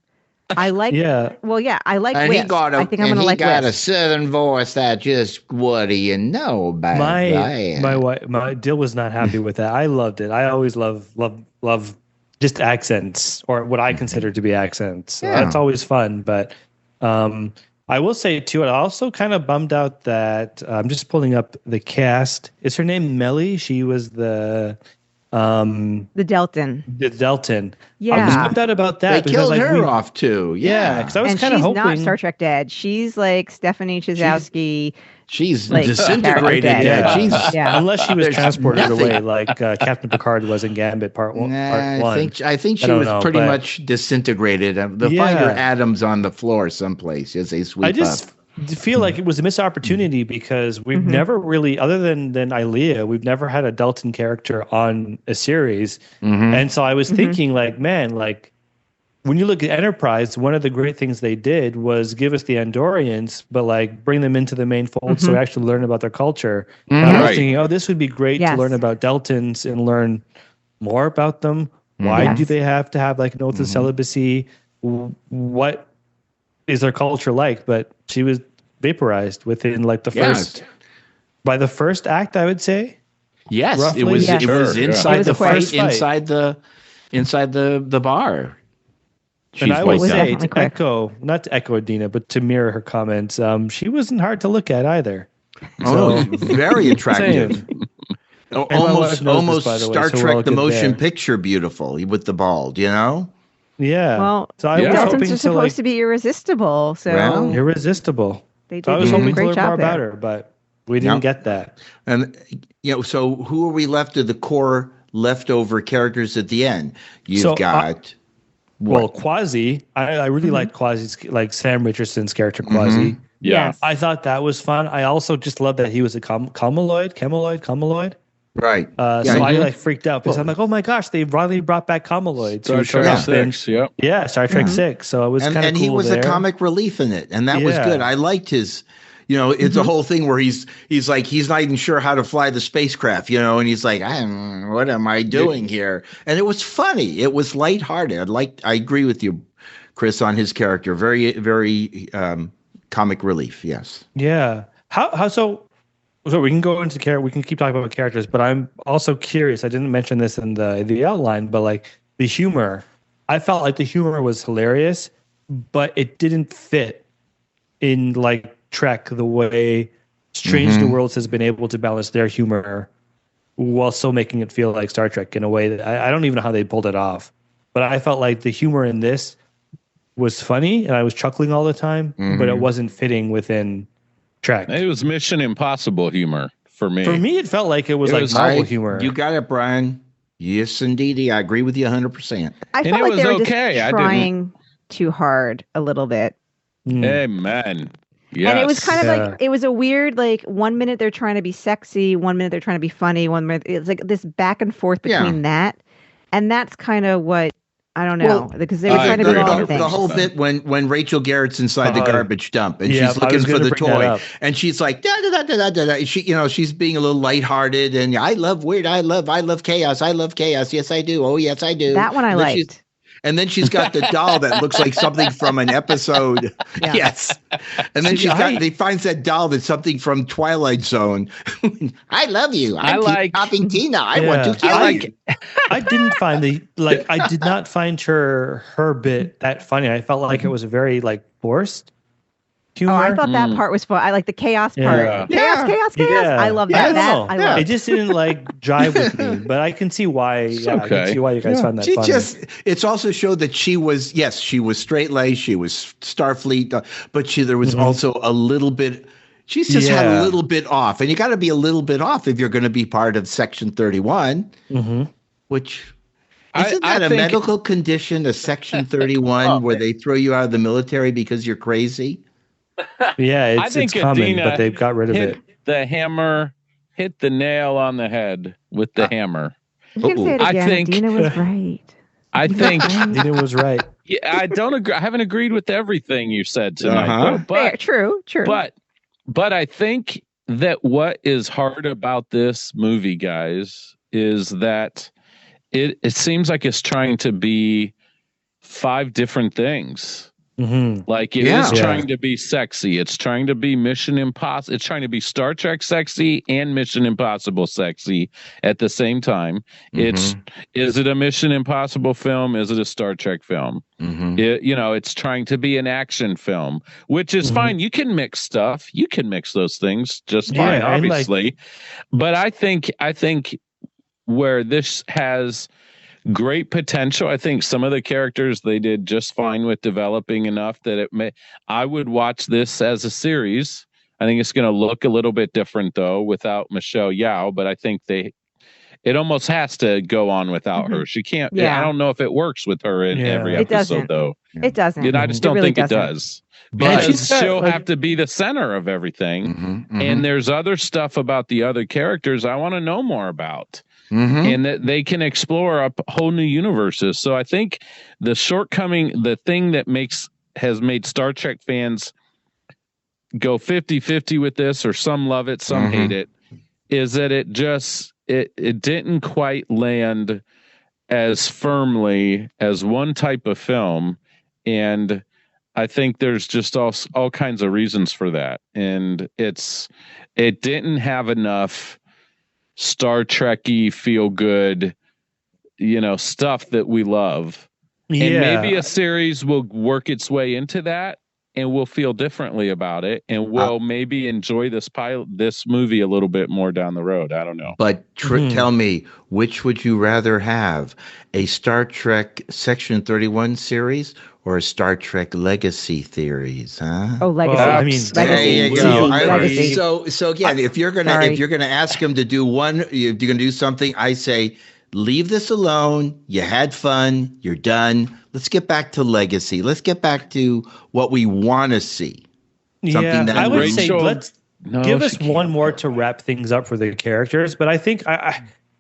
I like. Yeah. Well, yeah, I like. And Wisp. he got I think I'm gonna like. He got Wisp. a southern voice that just. What do you know about that? My Dill was not happy with that. I loved it. I always love just accents, or what I consider to be accents. So that's always fun. But I will say too, I also kind of bummed out that I'm just pulling up the cast. Is her name Melly? She was the Delton. The Delton. Yeah. I was bummed out about that. They killed her off too. Yeah, because I was kind of hoping. She's not Star Trek dead. She's like Stephanie Chizowski. She's like, disintegrated dead. Unless she was transported away, like Captain Picard was in Gambit Part 1. I think she was pretty much disintegrated. They'll find her atoms on the floor someplace as they sweep up. I just feel like it was a missed opportunity because we've never really, other than Ilea, we've never had a Dalton character on a series. And so I was thinking, like, man, like, when you look at Enterprise, one of the great things they did was give us the Andorians, but like bring them into the main fold so we actually learn about their culture. And I was thinking, this would be great to learn about Deltans and learn more about them. Why do they have to have like an oath of celibacy? What is their culture like? But she was vaporized within like the first, by the first act, I would say. Yes, roughly. it was inside the first fight, inside the bar. And I would say not to echo Adina, but to mirror her comments, she wasn't hard to look at either. Very attractive. Almost Star Trek the motion picture beautiful with the bald, you know? Yeah. Well, so I was Deltons are supposed to be irresistible. So irresistible. They did so I was hoping to learn more there. about her, but we didn't get that. And so who are we left of the core leftover characters at the end? You've got. Well, Quasi, I really liked Quasi's, like Sam Richardson's character Quasi. Yeah, yes. I thought that was fun. I also just love that he was a cameloid. Right. So I like freaked out because I'm like, oh my gosh, they finally brought back cameloids. Star Trek 6. Yeah, Star Trek 6. So it was kind of cool. And he was a comic relief in it, and that was good. I liked his. It's a whole thing where he's like, he's not even sure how to fly the spacecraft, and he's like, what am I doing here? And it was funny. It was lighthearted. I agree with you, Chris, on his character. Very, very comic relief. Yes. Yeah. How so we can go into we can keep talking about characters, but I'm also curious. I didn't mention this in the outline, but like the humor, I felt like the humor was hilarious, but it didn't fit in like Trek the way Strange New Worlds has been able to balance their humor while still making it feel like Star Trek in a way that I don't even know how they pulled it off. But I felt like the humor in this was funny and I was chuckling all the time, but it wasn't fitting within Trek. It was Mission Impossible humor for me. For me, it felt like it was like Marvel humor. You got it, Brian. Yes, indeed. I agree with you 100%. I felt like they were just trying too hard a little bit. Amen. Yes. And it was kind of like, it was a weird, like 1 minute they're trying to be sexy, 1 minute they're trying to be funny, 1 minute it's like this back and forth between that. And that's kind of what, I don't know, because they were trying to be all the things. The whole bit when Rachel Garrett's inside the garbage dump and she's looking for the toy and she's like da da da da da da. She, she's being a little lighthearted and I love chaos. I love chaos. Yes, I do. Oh, yes, I do. That one I liked. And then she's got the doll that looks like something from an episode. Yeah. Yes. And then he finds that doll that's something from Twilight Zone. I love you. I like popping Tina. I want to kill you. I didn't find I did not find her bit that funny. I felt like it was very forced humor. Oh, I thought that part was fun. I like the chaos part. Chaos. Yeah. I love that. I love it. Just didn't jive with me, but I can see why. I can see why you guys found that funny. It's also showed that she was straight laced. She was Starfleet, but there was also a little bit. She's just had a little bit off, and you got to be a little bit off if you're going to be part of Section 31, which. Isn't that a medical condition, a Section 31, where they throw you out of the military because you're crazy? Yeah, it's common, but they've got rid of it. The hammer hit the nail on the head with the hammer. You can say it again. I think Dina was right. I think Dina was right. Yeah, I don't agree. I haven't agreed with everything you said tonight. But true. But I think that what is hard about this movie, guys, is that it seems like it's trying to be 5 different things. Like it is trying to be sexy. It's trying to be Mission Impossible. It's trying to be Star Trek sexy and Mission Impossible sexy at the same time. Is it a Mission Impossible film? Is it a Star Trek film? It's trying to be an action film, which is fine. You can mix stuff. You can mix those things just fine, obviously. But I think where this has great potential. I think some of the characters they did just fine with developing enough that I would watch this as a series. I think it's going to look a little bit different though without Michelle Yeoh, but I think it almost has to go on without her. She can't. I don't know if it works with her in every episode though. It doesn't. I just don't think it does. But she'll have to be the center of everything. And there's other stuff about the other characters I want to know more about. And that they can explore up whole new universes. So I think the thing that has made Star Trek fans go 50-50 with this, or some love it, some hate it, is that it didn't quite land as firmly as one type of film. And I think there's just all kinds of reasons for that. And it didn't have enough Star Trek-y, feel good, stuff that we love. And maybe a series will work its way into that and we'll feel differently about it. And we'll maybe enjoy this movie a little bit more down the road. I don't know. But tell me, which would you rather have? A Star Trek Section 31 series or a Star Trek Legacy series, huh? Oh, Legacy. Well, Legacy. There you go. Legacy. So again, if you're gonna ask him to do one, if you're gonna do something, I say leave this alone. You had fun. You're done. Let's get back to Legacy. Let's get back to what we want to see. Something I would say give us one more to wrap things up for the characters. But I think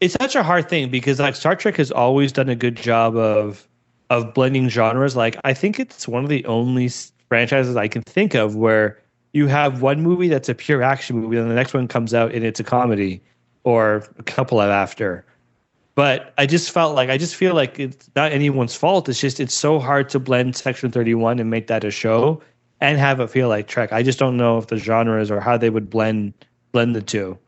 it's such a hard thing because Star Trek has always done a good job of blending genres. I think it's one of the only franchises I can think of where you have one movie that's a pure action movie and the next one comes out and it's a comedy or a couple of after. But I just feel like it's not anyone's fault. It's just, it's so hard to blend Section 31 and make that a show and have it feel like Trek. I just don't know if the genres or how they would blend the two.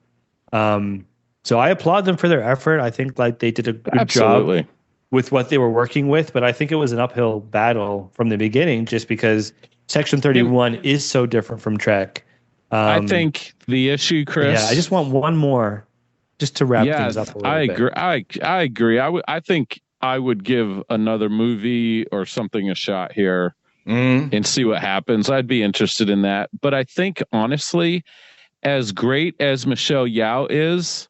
So I applaud them for their effort. I think they did a good job with what they were working with, but I think it was an uphill battle from the beginning just because Section 31 is so different from Trek. I think the issue, Chris... Yeah, I just want one more just to wrap things up a little bit. I agree. I think I would give another movie or something a shot here and see what happens. I'd be interested in that. But I think, honestly, as great as Michelle Yeoh is,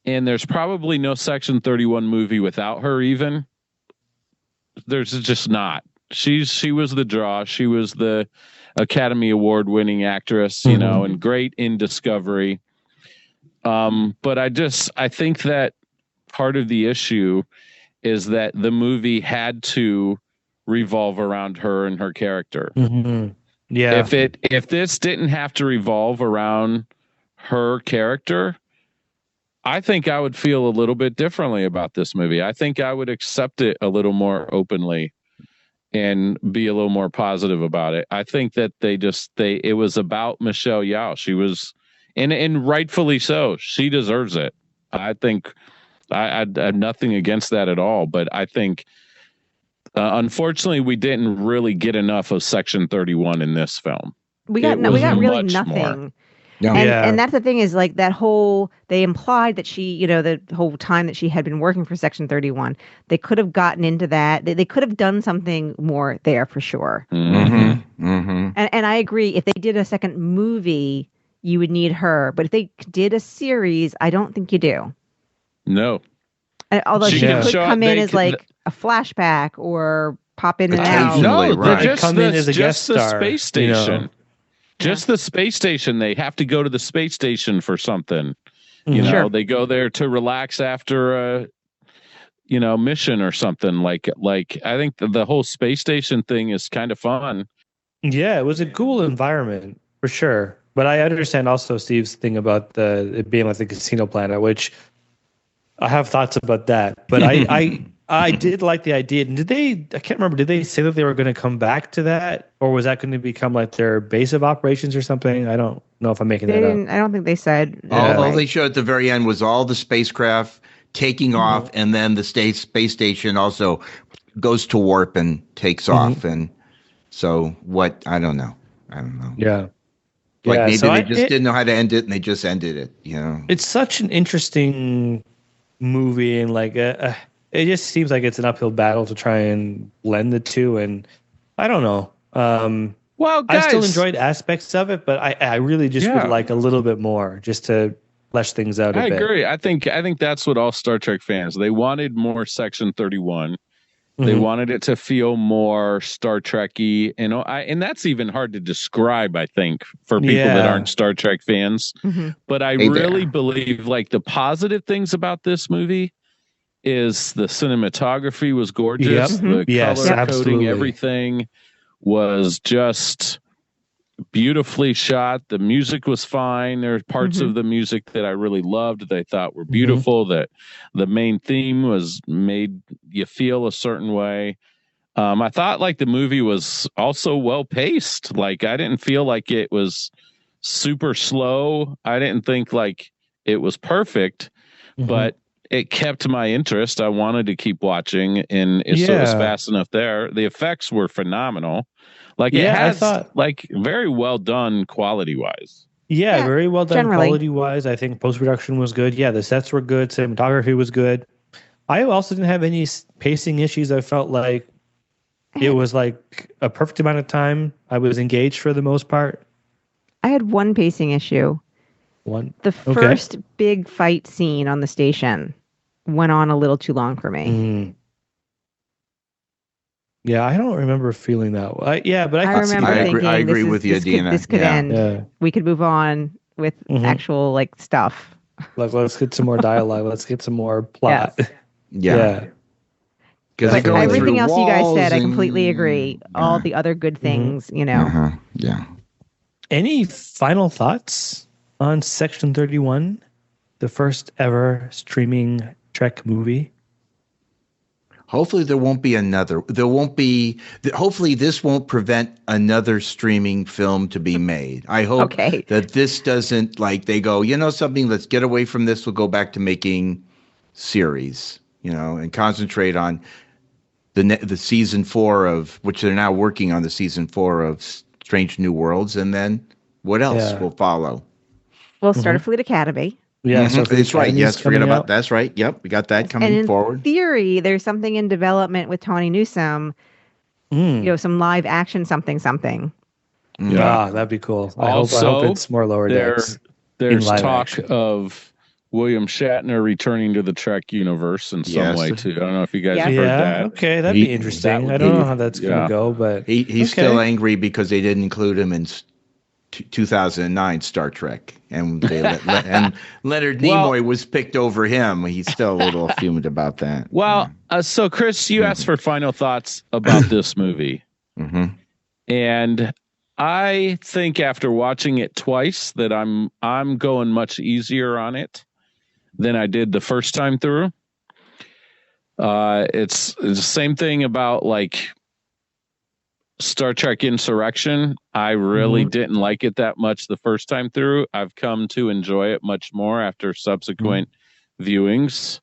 and there's probably no Section 31 movie without her even, there's just not. She was the draw. She was the Academy Award winning actress, you know, and great in Discovery. But I think that part of the issue is that the movie had to revolve around her and her character. Yeah. If this didn't have to revolve around her character, I think I would feel a little bit differently about this movie. I think I would accept it a little more openly and be a little more positive about it. I think that it was about Michelle Yeoh. She was, and rightfully so. She deserves it. I think I have nothing against that at all. But I think, unfortunately, we didn't really get enough of Section 31 in this film. We got really nothing. More. No. And that's the thing is like that whole, they implied that she, you know, the whole time that she had been working for Section 31, they could have gotten into that. They could have done something more there for sure. And I agree. If they did a second movie, you would need her. But if they did a series, I don't think you do. No. Although she could come in as like a flashback or pop in and out. Occasionally, right. Just come in as a guest the star. Space station. You know? Just the space station. They have to go to the space station for something. You know, they go there to relax after a, you know, mission or something. Like I think the whole space station thing is kind of fun. Yeah, it was a cool environment for sure. But I understand also Steve's thing about it being like the casino planet, which I have thoughts about that. But I did like the idea. I can't remember, did they say that they were going to come back to that? Or was that going to become like their base of operations or something? I don't know if I'm making that up. I don't think they said. All they showed at the very end was all the spacecraft taking off, and then the space station also goes to warp and takes off. And so I don't know. Yeah. Like maybe so they just didn't know how to end it, and they just ended it, you know? It's such an interesting movie, and like it just seems like it's an uphill battle to try and blend the two, and I don't know. Well, guys, I still enjoyed aspects of it, but I really just would like a little bit more just to flesh things out a bit. I agree. I think that's what all Star Trek fans, they wanted more Section 31. They wanted it to feel more Star Trek-y, and that's even hard to describe, I think, for people that aren't Star Trek fans. But I really believe like the positive things about this movie is the cinematography was gorgeous. The color coding, everything was just beautifully shot. The music was fine. There are parts of the music that I really loved that I thought were beautiful. That the main theme was made you feel a certain way. I thought like the movie was also well paced. Like I didn't feel like it was super slow. I didn't think like it was perfect, but it kept my interest. I wanted to keep watching, and so it was fast enough there. The effects were phenomenal. Like it has, I thought, like very well done quality wise. Yeah, very well done quality wise. I think post production was good. Yeah, the sets were good. Cinematography was good. I also didn't have any pacing issues. I felt like it was like a perfect amount of time. I was engaged for the most part. I had one pacing issue. The first big fight scene on the station went on a little too long for me. Yeah, I don't remember feeling that way. But I remember thinking, I agree with you, Dina. This could end. Yeah. We could move on with actual like stuff. Like, let's get some more dialogue. Let's get some more plot. Yeah. But everything else you guys said, I completely agree. All the other good things, you know. Yeah. Any final thoughts on Section 31, the first ever streaming Trek movie? Hopefully there won't be another. Hopefully this won't prevent another streaming film to be made. I hope that this doesn't, like, they go, you know something, let's get away from this. We'll go back to making series, you know, and concentrate on the season 4 of, which they're now working on the season 4 of Strange New Worlds. And then what else will follow? We'll start a Fleet Academy. Yeah, that's right. Yes, forget about that's right. Yep, we got that coming forward. In theory, there's something in development with Tawny Newsome some live action something. Yeah, that'd be cool. I hope it's more Lower Decks. There's talk of William Shatner returning to the Trek universe in some way too. I don't know if you guys have heard that. Okay, that'd be interesting. I don't know how that's going to go, but he's still angry because they didn't include him in 2009 Star Trek, and and Leonard Nimoy was picked over him. He's still a little fumed about that. Well, so Chris, you asked for final thoughts about this movie, and I think after watching it twice that I'm going much easier on it than I did the first time through. It's the same thing about like Star Trek Insurrection. I really didn't like it that much the first time through. I've come to enjoy it much more after subsequent viewings.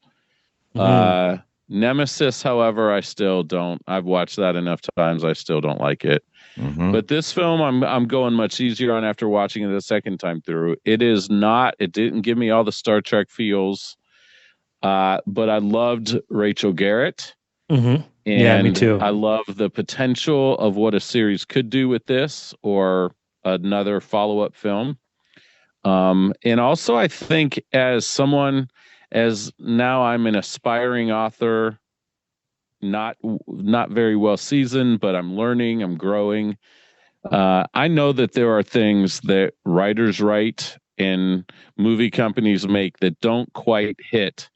Nemesis, however, I still don't. I've watched that enough times. I still don't like it. But this film, I'm going much easier on after watching it the second time through. It didn't give me all the Star Trek feels, but I loved Rachel Garrett. And yeah, me too. I love the potential of what a series could do with this or another follow-up film. And also, I think as now I'm an aspiring author, not very well seasoned, but I'm learning, I'm growing. I know that there are things that writers write and movie companies make that don't quite hit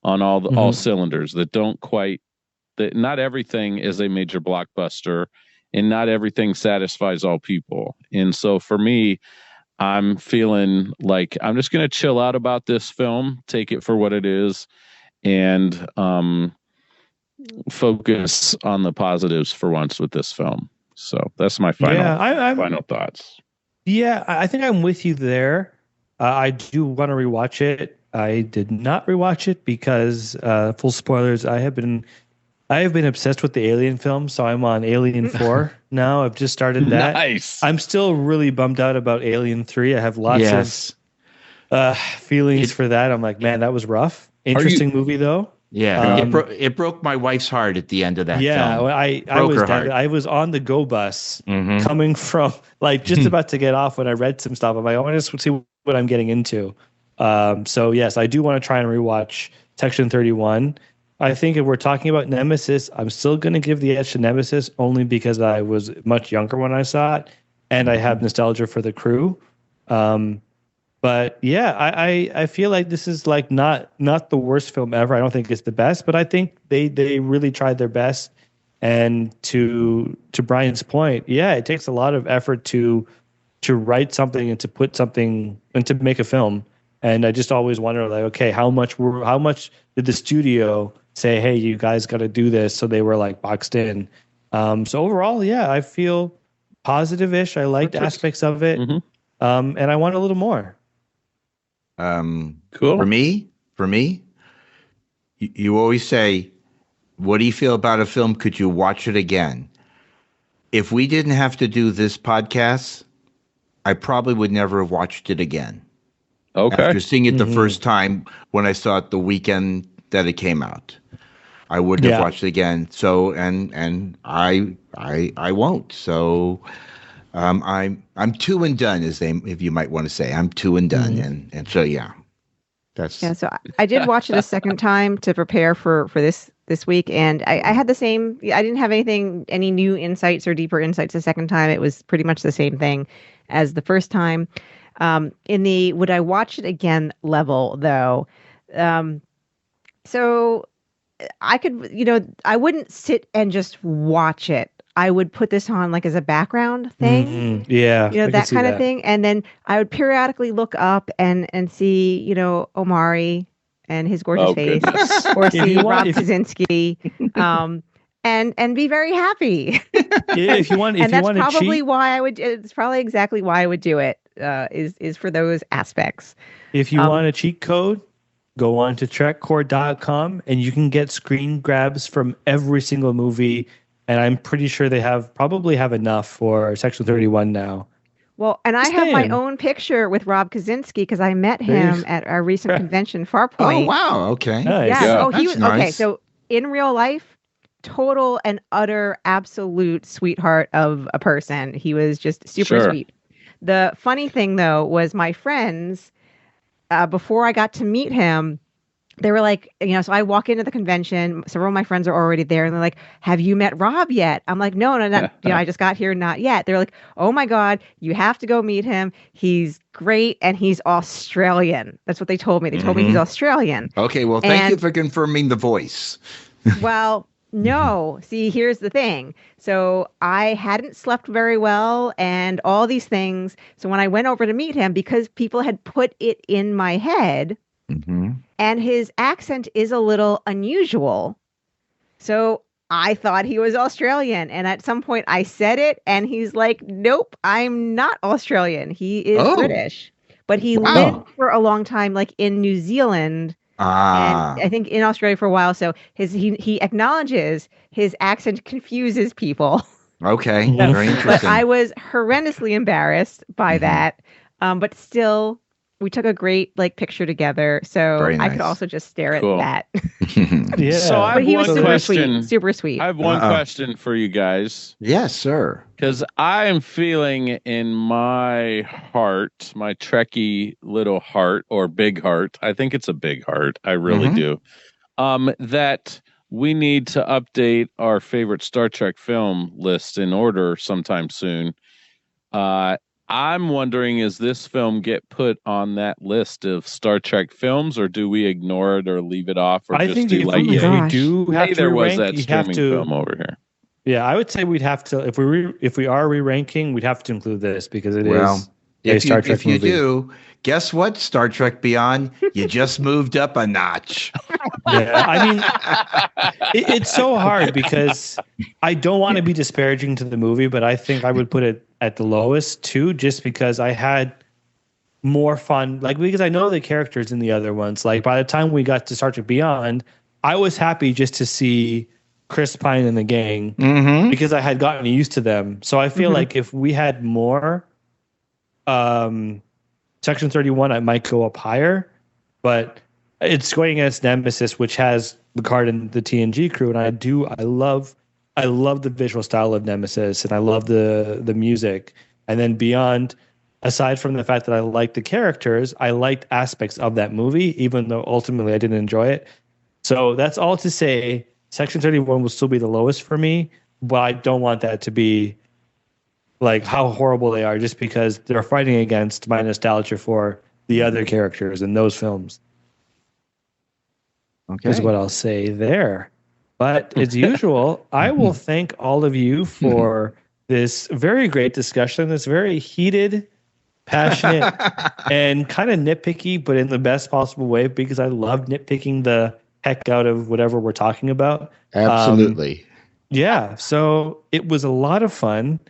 on all cylinders, that not everything is a major blockbuster and not everything satisfies all people. And so for me, I'm feeling like I'm just going to chill out about this film, take it for what it is, and focus on the positives for once with this film. So that's my final thoughts. Yeah, I think I'm with you there. I do want to rewatch it. I did not rewatch it because, full spoilers, I have been obsessed with the Alien film, so I'm on Alien 4 now. I've just started that. Nice. I'm still really bummed out about Alien 3. I have lots of feelings for that. I'm like, man, that was rough. Interesting movie, though. Yeah, it broke my wife's heart at the end of that film. Yeah, I was on the go bus coming from, like, just about to get off when I read some stuff. I'm like, I want to see what I'm getting into. So, yes, I do want to try and rewatch Section 31. I think if we're talking about Nemesis, I'm still going to give the edge to Nemesis only because I was much younger when I saw it, and I have nostalgia for the crew. But yeah, I feel like this is like not the worst film ever. I don't think it's the best, but I think they really tried their best. And to Brian's point, yeah, it takes a lot of effort to write something and to put something and to make a film. And I just always wonder, like, okay, how much did the studio say, hey, you guys got to do this? So they were like boxed in. So overall, yeah, I feel positive-ish. I liked aspects of it, and I want a little more. Cool. For me, you always say, what do you feel about a film? Could you watch it again? If we didn't have to do this podcast, I probably would never have watched it again. Okay. After seeing it the first time when I saw it the weekend that it came out, I wouldn't have watched it again. So, and I won't. So, I'm two and done, if you might want to say. I'm two and done, and so So I did watch it a second time to prepare for this week, and I had the same. I didn't have any new insights or deeper insights the second time. It was pretty much the same thing as the first time. In the would I watch it again level, though, so I could, I wouldn't sit and just watch it. I would put this on like as a background thing. That kind of thing. And then I would periodically look up and see, Omari and his gorgeous face, or see Rob Kaczynski, and be very happy. Yeah, if you want, and that's probably why I would. It's probably exactly why I would do it. Is for those aspects. If you want a cheat code, go on to trekcore.com and you can get screen grabs from every single movie. And I'm pretty sure they probably have enough for Section 31 now. Well, and I have my own picture with Rob Kaczynski because I met him at our recent convention, Farpoint. Oh, wow. Okay. Nice. Yeah. He was nice. okay. So in real life, total and utter absolute sweetheart of a person. He was just super Sure. sweet. The funny thing, though, was my friends, before I got to meet him, they were like, so I walk into the convention. Several of my friends are already there, and they're like, "Have you met Rob yet?" I'm like, "No, not. I just got here, not yet." They're like, "Oh my God, you have to go meet him. He's great, and he's Australian." That's what they told me. They told me he's Australian. Okay, well, thank you for confirming the voice. Well, no. See, here's the thing. So I hadn't slept very well, and all these things. So when I went over to meet him, because people had put it in my head. And his accent is a little unusual. So I thought he was Australian. And at some point I said it and he's like, "Nope, I'm not Australian. He is British." But he lived for a long time, like in New Zealand. And I think in Australia for a while. So he acknowledges his accent confuses people. Okay, very interesting. But I was horrendously embarrassed by that. But still, we took a great picture together, so I could also just stare at that. Yeah. So I have But he was one super question. sweet, super sweet. I have one question for you guys. Yes, sir. Because I am feeling in my heart, my Trekkie little heart or big heart. I think it's a big heart. I really do. That we need to update our favorite Star Trek film list in order sometime soon. I'm wondering, is this film get put on that list of Star Trek films, or do we ignore it or leave it off, or I just think do if like we do have hey, to there was rank, that you have streaming to. film over here. Yeah, I would say we'd have to if we are re-ranking, we'd have to include this because it is a Star Trek if you movie. do, guess what? Star Trek Beyond, you just moved up a notch. Yeah, I mean, it's so hard because I don't want to be disparaging to the movie, but I think I would put it at the lowest too, just because I had more fun, because I know the characters in the other ones. Like by the time we got to Star Trek Beyond, I was happy just to see Chris Pine and the gang because I had gotten used to them. So I feel like if we had more Section 31, I might go up higher, but it's going against Nemesis, which has Picard and the TNG crew, and I love the visual style of Nemesis, and I love the music. And then Beyond, aside from the fact that I liked the characters, I liked aspects of that movie, even though ultimately I didn't enjoy it. So that's all to say, Section 31 will still be the lowest for me, but I don't want that to be like how horrible they are just because they're fighting against my nostalgia for the other characters in those films. Okay. Is what I'll say there. But as usual, I will thank all of you for this very great discussion, this very heated, passionate, and kind of nitpicky, but in the best possible way, because I love nitpicking the heck out of whatever we're talking about. Absolutely. Yeah, so it was a lot of fun.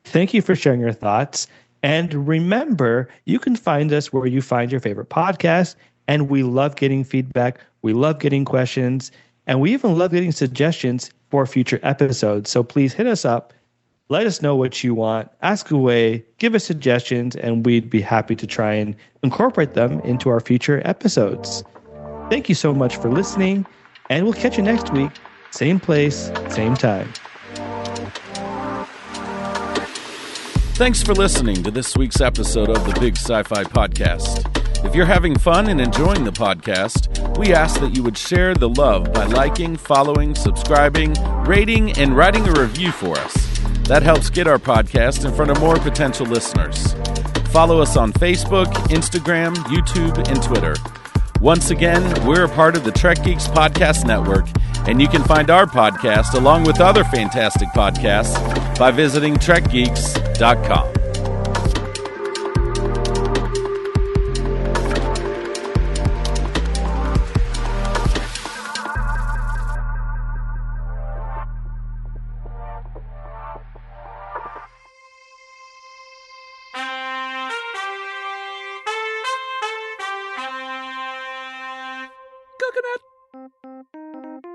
Thank you for sharing your thoughts. And remember, you can find us where you find your favorite podcast. And we love getting feedback. We love getting questions. And we even love getting suggestions for future episodes. So please hit us up. Let us know what you want. Ask away. Give us suggestions. And we'd be happy to try and incorporate them into our future episodes. Thank you so much for listening. And we'll catch you next week. Same place, same time. Thanks for listening to this week's episode of the Big Sci-Fi Podcast. If you're having fun and enjoying the podcast, we ask that you would share the love by liking, following, subscribing, rating, and writing a review for us. That helps get our podcast in front of more potential listeners. Follow us on Facebook, Instagram, YouTube, and Twitter. Once again, we're a part of the Trek Geeks Podcast Network, and you can find our podcast along with other fantastic podcasts by visiting trekgeeks.com. Coconut.